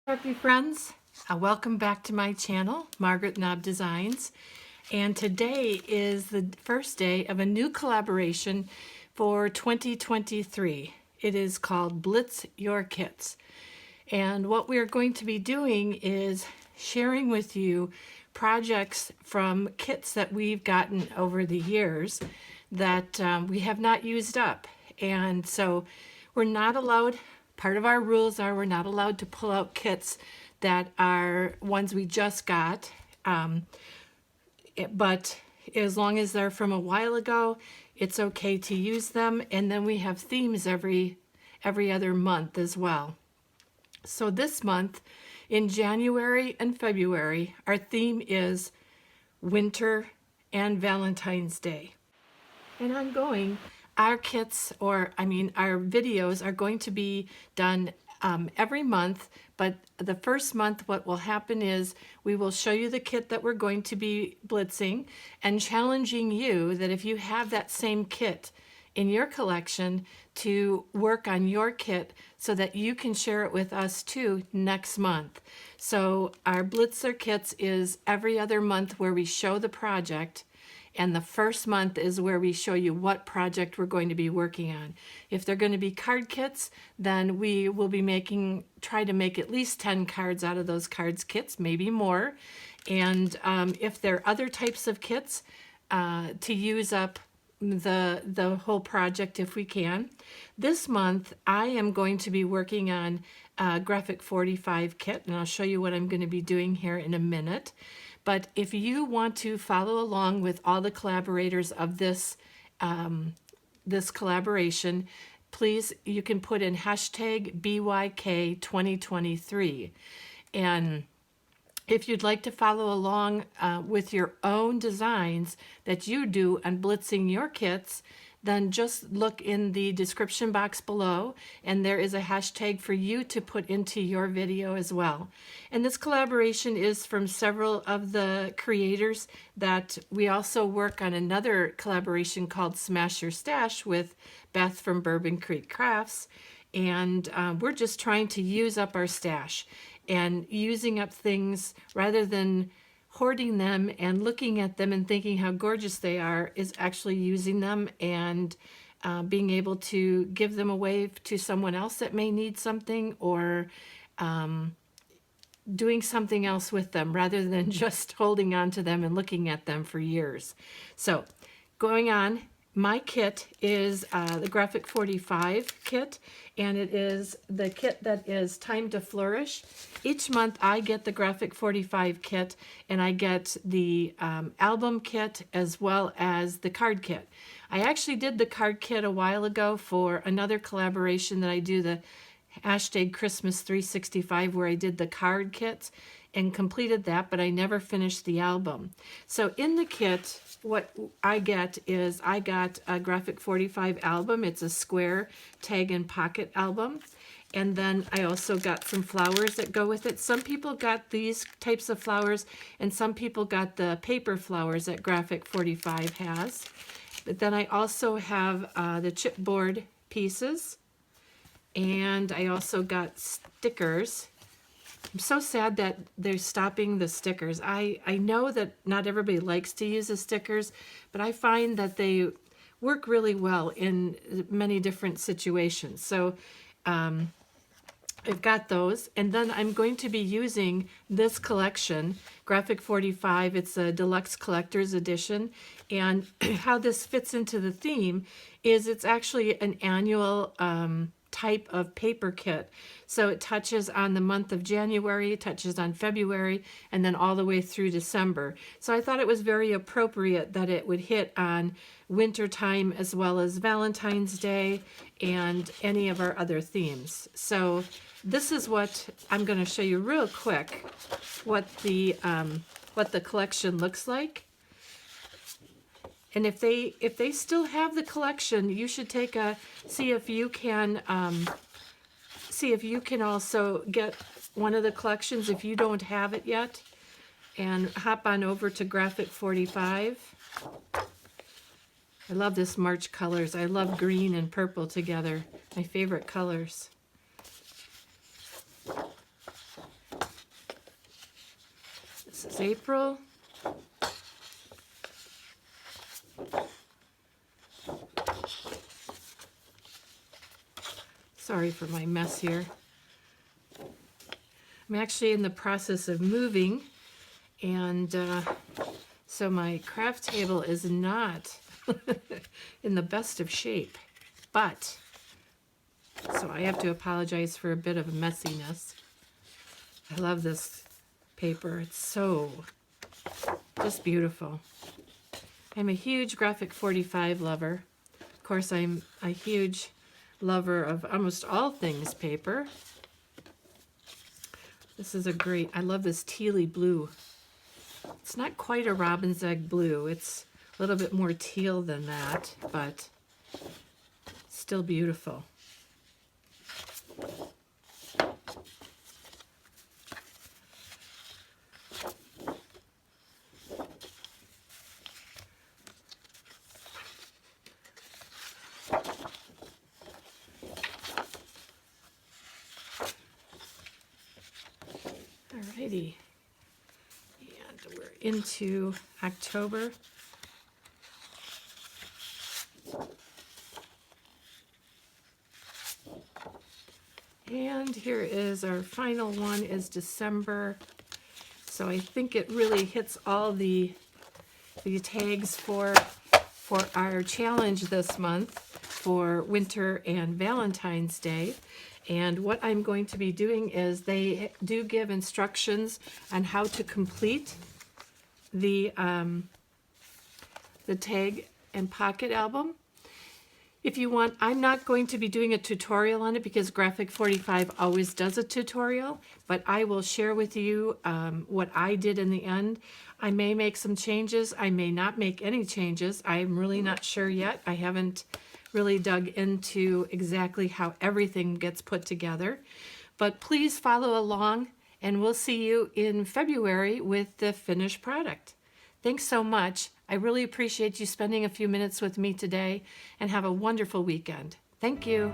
Happy friends, welcome back to my channel, Margaret Knob Designs. And today is the first day of a new collaboration for 2023. It is called Blitz Your Kitz. And what we are going to be doing is sharing with you projects from kits that we've gotten over the years that we have not used up. And so we're not allowed, part of our rules are we're not allowed to pull out kits that are ones we just got, but as long as they're from a while ago, it's okay to use them. And then we have themes every other month as well. So this month, in January and February, our theme is winter and Valentine's Day. And our kits, our videos are going to be done every month, but the first month what will happen is we will show you the kit that we're going to be blitzing and challenging you that if you have that same kit in your collection to work on your kit so that you can share it with us too next month. So our Blitzer kits is every other month where we show the project, and the first month is where we show you what project we're going to be working on. If they're going to be card kits, then we will be try to make at least 10 cards out of those cards kits, maybe more. And if there are other types of kits, to use up the whole project if we can. This month, I am going to be working on a Graphic 45 kit, and I'll show you what I'm going to be doing here in a minute. But if you want to follow along with all the collaborators of this collaboration, please, you can put in hashtag BYK2023. And if you'd like to follow along with your own designs that you do on blitzing your kits, then just look in the description box below, and there is a hashtag for you to put into your video as well. And this collaboration is from several of the creators that we also work on another collaboration called Smash Your Stash with Beth from Bourbon Creek Crafts. And we're just trying to use up our stash and using up things rather than hoarding them and looking at them and thinking how gorgeous they are, is actually using them and being able to give them away to someone else that may need something, or doing something else with them rather than just holding on to them and looking at them for years. So going on, my kit is the Graphic 45 kit, and it is the kit that is Time to Flourish. Each month I get the Graphic 45 kit, and I get the album kit as well as the card kit. I actually did the card kit a while ago for another collaboration that I do, the hashtag Christmas 365, where I did the card kits and completed that, but I never finished the album. So in the kit, what I get is I got a Graphic 45 album. It's a square tag and pocket album. And then I also got some flowers that go with it. Some people got these types of flowers, and some people got the paper flowers that Graphic 45 has. But then I also have the chipboard pieces, and I also got stickers. I'm so sad that they're stopping the stickers. I know that not everybody likes to use the stickers, but I find that they work really well in many different situations. So I've got those, and then I'm going to be using this collection, Graphic 45. It's a deluxe collector's edition, and how this fits into the theme is it's actually an annual type of paper kit. So it touches on the month of January, it touches on February, and then all the way through December. So I thought it was very appropriate that it would hit on winter time as well as Valentine's Day and any of our other themes. So this is what I'm going to show you real quick, what the collection looks like. And if they still have the collection, you should see if you can also get one of the collections if you don't have it yet, and hop on over to Graphic 45. I love this March colors. I love green and purple together. My favorite colors. This is April. Sorry for my mess here. I'm actually in the process of moving, and so my craft table is not in the best of shape, but so I have to apologize for a bit of messiness. I love this paper. It's so just beautiful. I'm a huge Graphic 45 lover. Of course, I'm a huge lover of almost all things paper. This is a great, I love this tealy blue. It's not quite a robin's egg blue. It's a little bit more teal than that, but still beautiful. Alrighty, and we're into October. And here is our final one, is December. So I think it really hits all the tags for our challenge this month for winter and Valentine's Day. And what I'm going to be doing is they do give instructions on how to complete the tag and pocket album. If you want, I'm not going to be doing a tutorial on it because Graphic 45 always does a tutorial, but I will share with you what I did in the end. I may make some changes. I may not make any changes. I'm really not sure yet. I haven't really dug into exactly how everything gets put together. But please follow along, and we'll see you in February with the finished product. Thanks so much. I really appreciate you spending a few minutes with me today, and have a wonderful weekend. Thank you.